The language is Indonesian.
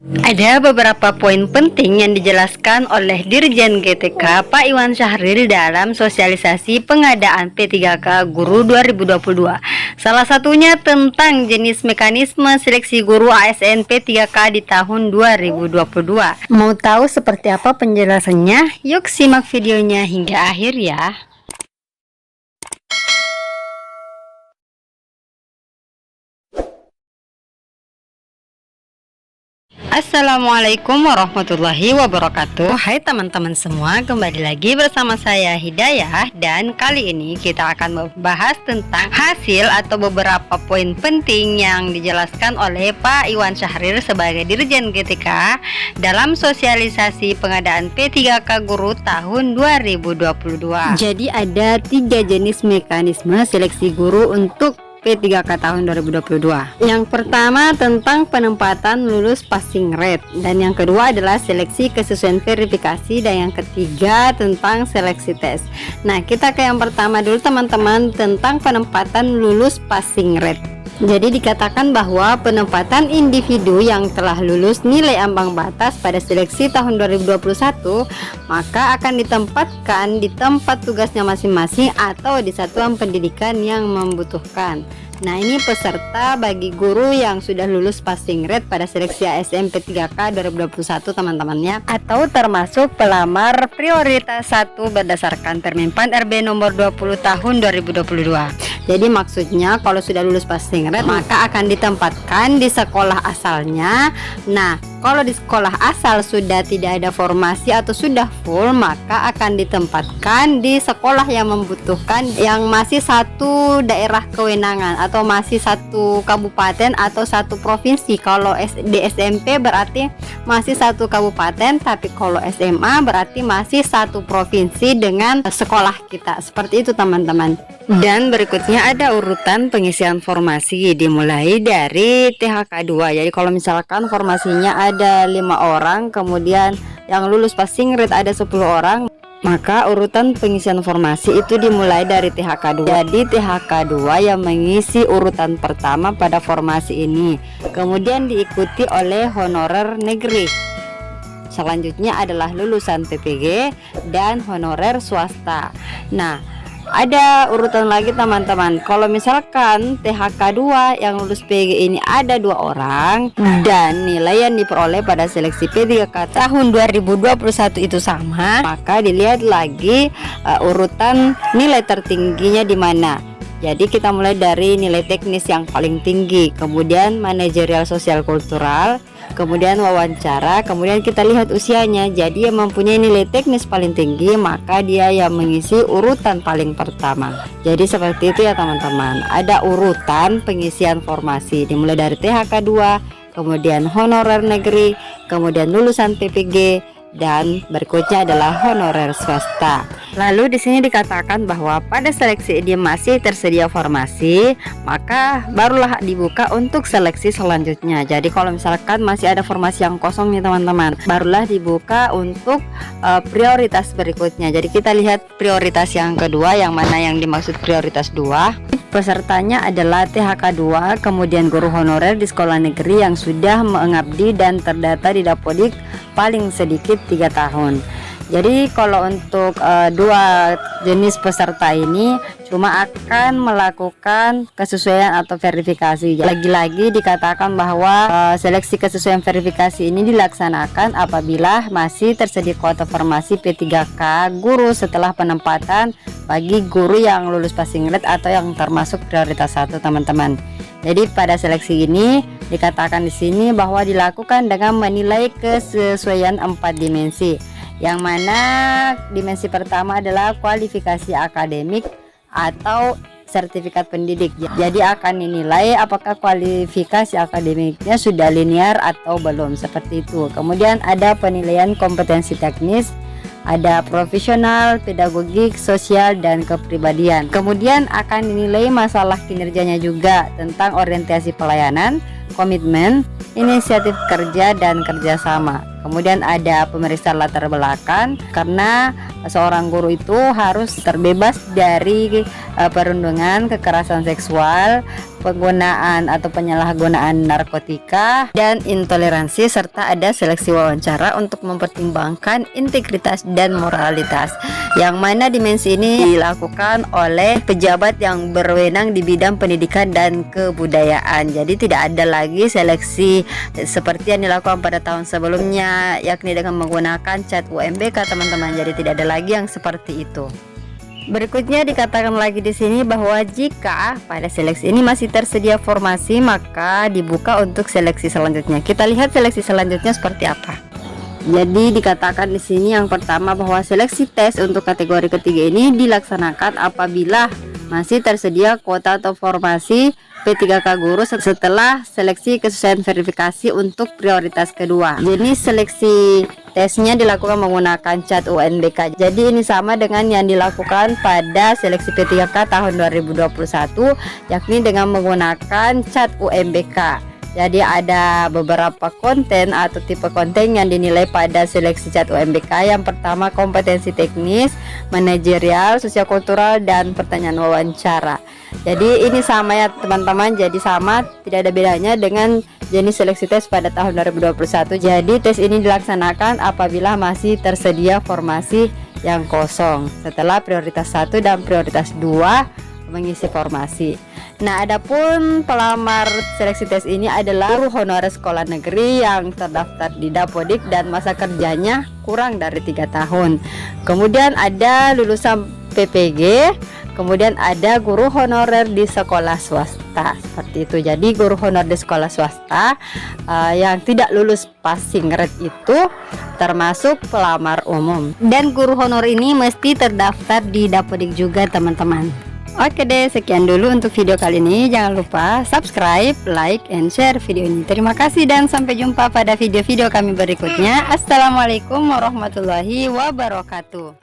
Ada beberapa poin penting yang dijelaskan oleh Dirjen GTK Pak Iwan Syahril dalam sosialisasi pengadaan P3K Guru 2022. Salah satunya tentang jenis mekanisme seleksi guru ASN P3K di tahun 2022. Mau tahu seperti apa penjelasannya? Yuk simak videonya hingga akhir ya. Assalamualaikum warahmatullahi wabarakatuh. Hai teman-teman semua, kembali lagi bersama saya Hidayah. Dan kali ini kita akan membahas tentang hasil atau beberapa poin penting yang dijelaskan oleh Pak Iwan Syahril sebagai Dirjen GTK dalam sosialisasi pengadaan P3K Guru tahun 2022. Jadi ada 3 jenis mekanisme seleksi guru untuk P3K tahun 2022. Yang pertama tentang penempatan lulus passing rate, dan yang kedua adalah seleksi kesesuaian verifikasi, dan yang ketiga tentang seleksi tes. Nah, kita ke yang pertama dulu teman-teman, tentang penempatan lulus passing rate. Jadi dikatakan bahwa penempatan individu yang telah lulus nilai ambang batas pada seleksi tahun 2021 maka akan ditempatkan di tempat tugasnya masing-masing atau di satuan pendidikan yang membutuhkan. Nah, ini peserta bagi guru yang sudah lulus passing rate pada seleksi ASN P3K 2021 teman-temannya, atau termasuk pelamar prioritas 1 berdasarkan Permenpan RB nomor 20 tahun 2022. Jadi maksudnya kalau sudah lulus passing rate maka akan ditempatkan di sekolah asalnya. Nah, kalau di sekolah asal sudah tidak ada formasi atau sudah full, maka akan ditempatkan di sekolah yang membutuhkan, yang masih satu daerah kewenangan atau masih satu kabupaten atau satu provinsi. Kalau di SMP berarti masih satu kabupaten, tapi kalau SMA berarti masih satu provinsi dengan sekolah kita. Seperti itu teman-teman. Dan berikutnya ada urutan pengisian formasi dimulai dari THK2. Jadi kalau misalkan formasinya ada 5 orang, kemudian yang lulus passing rate ada 10 orang, maka urutan pengisian formasi itu dimulai dari THK2. Jadi THK2 yang mengisi urutan pertama pada formasi ini, kemudian diikuti oleh honorer negeri. Selanjutnya adalah lulusan PPG dan honorer swasta. Nah, ada urutan lagi teman-teman. Kalau misalkan THK2 yang lulus PG ini ada 2 orang dan nilai yang diperoleh pada seleksi P3K tahun 2021 itu sama, maka dilihat lagi urutan nilai tertingginya di mana. Jadi kita mulai dari nilai teknis yang paling tinggi, kemudian manajerial sosial kultural, kemudian wawancara, kemudian kita lihat usianya. Jadi yang mempunyai nilai teknis paling tinggi maka dia yang mengisi urutan paling pertama. Jadi seperti itu ya teman-teman. Ada urutan pengisian formasi dimulai dari THK2, kemudian honorer negeri, kemudian lulusan PPG, dan berikutnya adalah honorer swasta. Lalu di sini dikatakan bahwa pada seleksi ini masih tersedia formasi, maka barulah dibuka untuk seleksi selanjutnya. Jadi kalau misalkan masih ada formasi yang kosong nih teman-teman, barulah dibuka untuk prioritas berikutnya. Jadi kita lihat prioritas yang kedua, yang mana yang dimaksud prioritas 2. Pesertanya adalah THK2, kemudian guru honorer di sekolah negeri yang sudah mengabdi dan terdata di Dapodik paling sedikit 3 tahun. Jadi kalau untuk 2 jenis peserta ini cuma akan melakukan kesesuaian atau verifikasi. Lagi-lagi dikatakan bahwa seleksi kesesuaian verifikasi ini dilaksanakan apabila masih tersedia kuota formasi P3K guru setelah penempatan bagi guru yang lulus passing rate atau yang termasuk prioritas 1 teman-teman. Jadi pada seleksi ini dikatakan di sini bahwa dilakukan dengan menilai kesesuaian 4 dimensi, yang mana dimensi pertama adalah kualifikasi akademik atau sertifikat pendidik. Jadi akan dinilai apakah kualifikasi akademiknya sudah linear atau belum, seperti itu. Kemudian ada penilaian kompetensi teknis, ada profesional, pedagogik, sosial, dan kepribadian. Kemudian akan dinilai masalah kinerjanya juga tentang orientasi pelayanan, komitmen, inisiatif kerja, dan kerjasama. Kemudian ada pemeriksaan latar belakang, karena seorang guru itu harus terbebas dari perundungan, kekerasan seksual, penggunaan atau penyalahgunaan narkotika, dan intoleransi, serta ada seleksi wawancara untuk mempertimbangkan integritas dan moralitas, yang mana dimensi ini dilakukan oleh pejabat yang berwenang di bidang pendidikan dan kebudayaan. Jadi tidak ada lagi seleksi seperti yang dilakukan pada tahun sebelumnya, yakni dengan menggunakan cat UMBK teman-teman. Jadi tidak ada lagi yang seperti itu. Berikutnya dikatakan lagi di sini bahwa jika pada seleksi ini masih tersedia formasi, maka dibuka untuk seleksi selanjutnya. Kita lihat seleksi selanjutnya seperti apa. Jadi dikatakan di sini yang pertama bahwa seleksi tes untuk kategori ketiga ini dilaksanakan apabila masih tersedia kuota atau formasi P3K guru setelah seleksi kesesuaian verifikasi untuk prioritas kedua. Jadi seleksi tesnya dilakukan menggunakan cat UNBK. Jadi ini sama dengan yang dilakukan pada seleksi P3K tahun 2021, yakni dengan menggunakan cat UMBK. Jadi ada beberapa konten atau tipe konten yang dinilai pada seleksi cat UMBK. Yang pertama kompetensi teknis, manajerial, sosial-kultural, dan pertanyaan wawancara. Jadi ini sama ya teman-teman, jadi sama, tidak ada bedanya dengan jenis seleksi tes pada tahun 2021. Jadi tes ini dilaksanakan apabila masih tersedia formasi yang kosong setelah prioritas 1 dan prioritas 2 mengisi formasi. Nah, adapun pelamar seleksi tes ini adalah guru honorer sekolah negeri yang terdaftar di Dapodik dan masa kerjanya kurang dari 3 tahun. Kemudian ada lulusan PPG, kemudian ada guru honorer di sekolah swasta, seperti itu. Jadi guru honorer di sekolah swasta yang tidak lulus passing grade itu termasuk pelamar umum. Dan guru honor ini mesti terdaftar di Dapodik juga teman-teman. Oke deh, sekian dulu untuk video kali ini. Jangan lupa subscribe, like, and share video ini. Terima kasih dan sampai jumpa pada video-video kami berikutnya. Assalamualaikum warahmatullahi wabarakatuh.